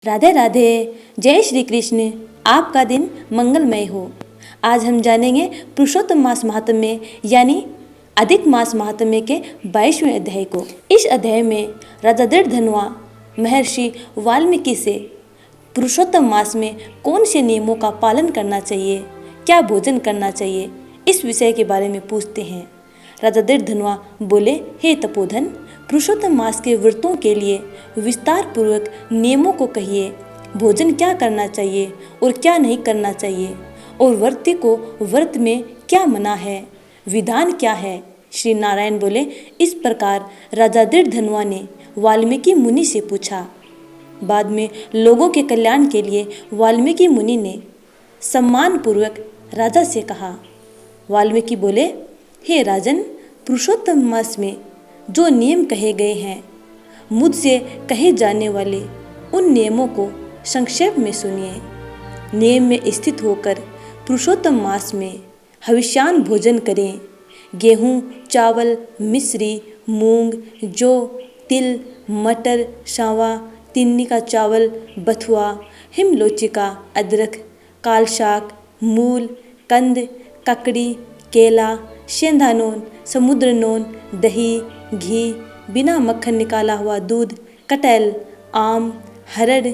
राधे राधे। जय श्री कृष्ण। आपका दिन मंगलमय हो। आज हम जानेंगे पुरुषोत्तम मास महात्म्य यानी अधिक मास महात्म्य के 22वें अध्याय को। इस अध्याय में राजा दृढ़धनुआ महर्षि वाल्मीकि से पुरुषोत्तम मास में कौन से नियमों का पालन करना चाहिए, क्या भोजन करना चाहिए, इस विषय के बारे में पूछते हैं। राजा दृढ़धनुआ बोले, हे तपोधन, पुरुषोत्तम मास के व्रतों के लिए विस्तार पूर्वक नियमों को कहिए। भोजन क्या करना चाहिए और क्या नहीं करना चाहिए, और व्रती को व्रत में क्या मना है, विधान क्या है। श्री नारायण बोले, इस प्रकार राजा दृढ़धनुआ ने वाल्मीकि मुनि से पूछा। बाद में लोगों के कल्याण के लिए वाल्मीकि मुनि ने सम्मान पूर्वक राजा से कहा। वाल्मीकि बोले, हे राजन, पुरुषोत्तम मास में जो नियम कहे गए हैं, मुझसे कहे जाने वाले उन नियमों को संक्षेप में सुनिए। नियम में स्थित होकर पुरुषोत्तम मास में हविष्यान्न भोजन करें। गेहूँ, चावल, मिश्री, मूंग, जौ, तिल, मटर, सांवा, तिन्नी का चावल, बथुआ, हिमलोचिका, अदरक, काल शाक, मूल, कंद, ककड़ी, केला, सेंधा नून, समुद्र नून, दही, घी, बिना मक्खन निकाला हुआ दूध, कटहल, आम, हरड़,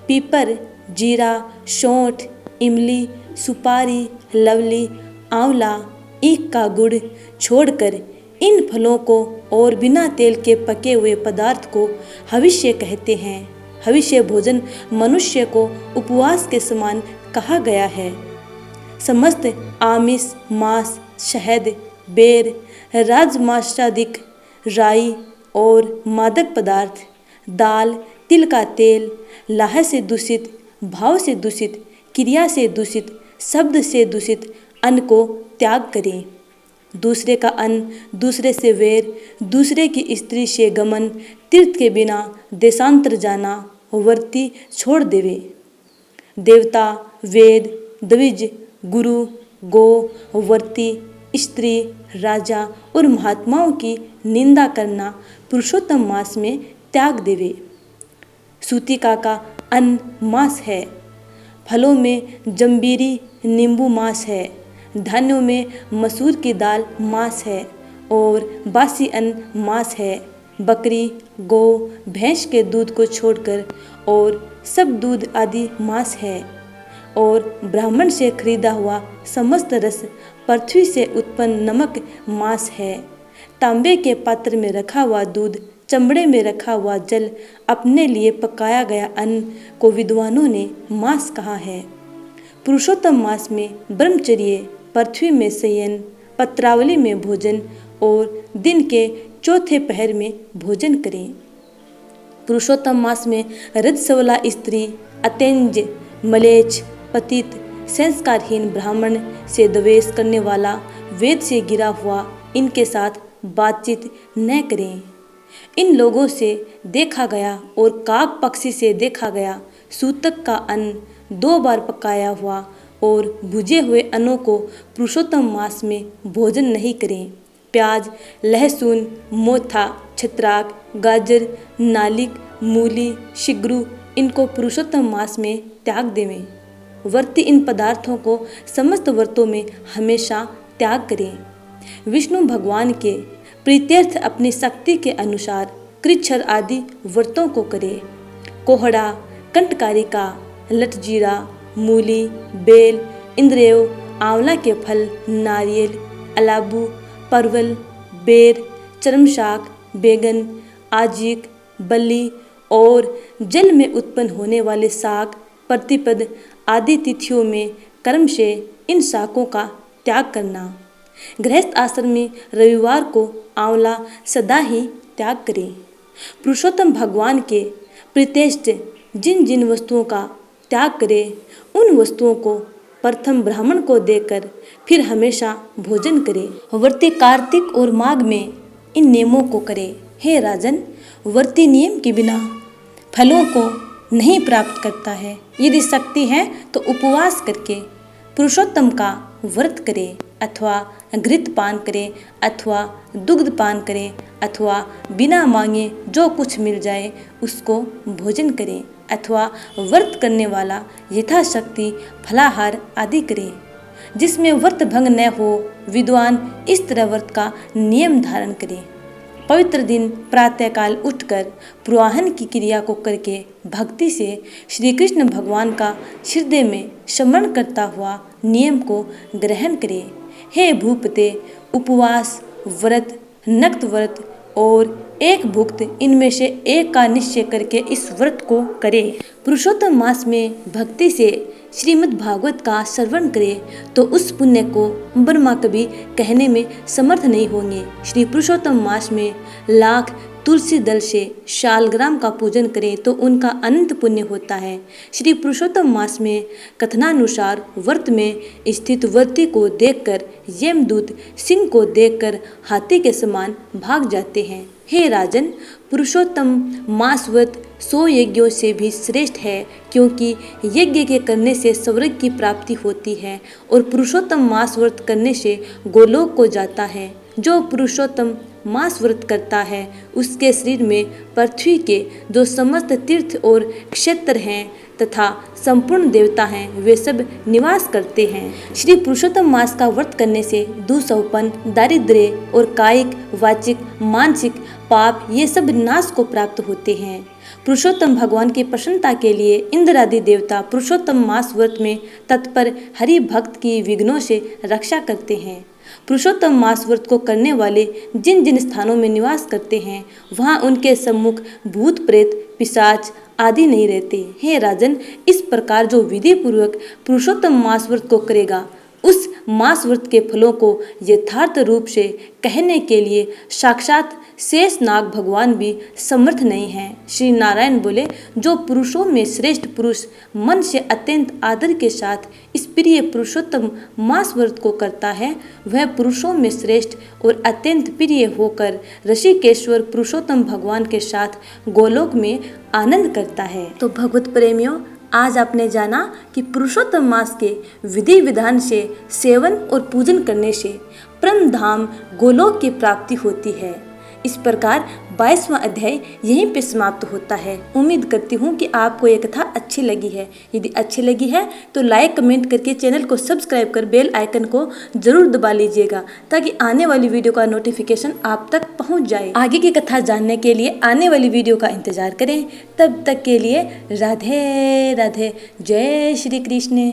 पीपर, जीरा, सौंठ, इमली, सुपारी, लवली, आंवला, ईख का गुड़ छोड़कर इन फलों को और बिना तेल के पके हुए पदार्थ को हविष्य कहते हैं। हविष्य भोजन मनुष्य को उपवास के समान कहा गया है। समस्त आमिष, मांस, शहद, बेर, राजमांसादिक, राई और मादक पदार्थ, दाल, तिल का तेल, लाह से दूषित, भाव से दूषित, क्रिया से दूषित, शब्द से दूषित अन्न को त्याग करें। दूसरे का अन्न, दूसरे से वैर, दूसरे की स्त्री से गमन, तीर्थ के बिना देशांतर जाना वर्ती छोड़ देवे। देवता, वेद, द्विज, गुरु, गो, वर्ती, स्त्री, राजा और महात्माओं की निंदा करना पुरुषोत्तम मास में त्याग देवे। सूतिका का अन्न मांस है। फलों में जंबीरी, नींबू मांस है। धान्यों में मसूर की दाल मांस है और बासी अन्न मांस है। बकरी, गौ, भैंस के दूध को छोड़कर और सब दूध आदि मांस है। और ब्राह्मण से खरीदा हुआ समस्त रस, पृथ्वी से उत्पन्न नमक मांस है। तांबे के पात्र में रखा हुआ दूध, चमड़े में रखा हुआ जल, अपने लिए पकाया गया अन्न को विद्वानों ने मांस कहा है। पुरुषोत्तम मास में ब्रह्मचर्य, पृथ्वी में शयन, पत्रावली में भोजन और दिन के चौथे पहर में भोजन करें। पुरुषोत्तम मास में रजस्वला स्त्री, अतेंज, मलेच्छ, पतित, संस्कारहीन ब्राह्मण से द्वेष करने वाला, वेद से गिरा हुआ, इनके साथ बातचीत न करें। इन लोगों से देखा गया और काक पक्षी से देखा गया सूतक का अन्न 2 बार पकाया हुआ और भुजे हुए अन्नों को पुरुषोत्तम मास में भोजन नहीं करें। प्याज, लहसुन, मोथा, छत्राक, गाजर, नालिक, मूली, शिग्रू, इनको पुरुषोत्तम मास में त्याग देवें। व्रती इन पदार्थों को समस्त व्रतों में हमेशा त्याग करें। विष्णु भगवान के प्रीत्यर्थ अपनी शक्ति के अनुसार कृच्छ्र आदि व्रतों को करें। कोहड़ा, कंठकारिका, लटजीरा, मूली, बेल, इंद्रेव, आंवला के फल, नारियल, अलाबू, परवल, बेर, चरमशाक, बैगन, आजिक, बल्ली और जल में उत्पन्न होने वाले शाक, प्रतिपद आदि तिथियों में कर्म से इन शाकों का त्याग करना। गृहस्थ आश्रम में रविवार को आंवला सदा ही त्याग करें। पुरुषोत्तम भगवान के प्रीत्यर्थ जिन जिन वस्तुओं का त्याग करें, उन वस्तुओं को प्रथम ब्राह्मण को देकर फिर हमेशा भोजन करें। व्रती कार्तिक और माघ में इन नियमों को करें। हे राजन, व्रती नियम के बिना फलों को नहीं प्राप्त करता है। यदि शक्ति है तो उपवास करके पुरुषोत्तम का व्रत करें, अथवा घृत पान करें, अथवा दुग्ध पान करें, अथवा बिना मांगे जो कुछ मिल जाए उसको भोजन करें, अथवा व्रत करने वाला यथाशक्ति फलाहार आदि करे, जिसमें व्रत भंग न हो। विद्वान इस तरह व्रत का नियम धारण करे। पवित्र दिन प्रातःकाल उठकर पुरोहिन की क्रिया को करके भक्ति से श्री कृष्ण भगवान का हृदय में स्मरण करता हुआ नियम को ग्रहण करे। हे भूपते, उपवास व्रत, नक्त व्रत और एक भुक्त, इनमें से एक का निश्चय करके इस व्रत को करे। पुरुषोत्तम मास में भक्ति से श्रीमद् भागवत का श्रवण करे तो उस पुण्य को ब्रह्मा कभी कहने में समर्थ नहीं होंगे। श्री पुरुषोत्तम मास में लाख तुलसी दल से शालग्राम का पूजन करें तो उनका अनंत पुण्य होता है। श्री पुरुषोत्तम मास में कथनानुसार व्रत में स्थित व्रती को देखकर यमदूत सिंह को देखकर हाथी के समान भाग जाते हैं। हे राजन, पुरुषोत्तम मास व्रत 100 यज्ञों से भी श्रेष्ठ है, क्योंकि यज्ञ के करने से स्वर्ग की प्राप्ति होती है और पुरुषोत्तम मास व्रत करने से गोलोक को जाता है। जो पुरुषोत्तम मास व्रत करता है उसके शरीर में पृथ्वी के जो समस्त तीर्थ और क्षेत्र हैं तथा संपूर्ण देवता हैं, वे सब निवास करते हैं। श्री पुरुषोत्तम मास का व्रत करने से दुःसौपन, दारिद्र्य और कायिक, वाचिक, मानसिक पाप ये सब नाश को प्राप्त होते हैं। पुरुषोत्तम भगवान की प्रसन्नता के लिए इंद्र आदि देवता पुरुषोत्तम मास व्रत में तत्पर हरि भक्त की विघ्नों से रक्षा करते हैं। पुरुषोत्तम मास व्रत को करने वाले जिन जिन स्थानों में निवास करते हैं वहां उनके सम्मुख भूत प्रेत पिशाच आदि नहीं रहते। हे राजन, इस प्रकार जो विधि पूर्वक पुरुषोत्तम मास व्रत को करेगा उस मास व्रत के फलों को यथार्थ रूप से कहने के लिए साक्षात शेषनाग भगवान भी समर्थ नहीं हैं। श्री नारायण बोले, जो पुरुषों में श्रेष्ठ पुरुष मन से अत्यंत आदर के साथ इस प्रिय पुरुषोत्तम मास व्रत को करता है, वह पुरुषों में श्रेष्ठ और अत्यंत प्रिय होकर ऋषिकेश्वर पुरुषोत्तम भगवान के साथ गोलोक में आनंद करता है। तो भगवत प्रेमियों, आज आपने जाना कि पुरुषोत्तम मास के विधि विधान से सेवन और पूजन करने से परम धाम गोलोक की प्राप्ति होती है। इस प्रकार 22वां अध्याय यहीं पे समाप्त होता है। उम्मीद करती हूँ कि आपको ये कथा अच्छी लगी है। यदि अच्छी लगी है तो लाइक कमेंट करके चैनल को सब्सक्राइब कर बेल आइकन को जरूर दबा लीजिएगा, ताकि आने वाली वीडियो का नोटिफिकेशन आप तक पहुँच जाए। आगे की कथा जानने के लिए आने वाली वीडियो का इंतजार करें। तब तक के लिए राधे राधे, जय श्री कृष्ण।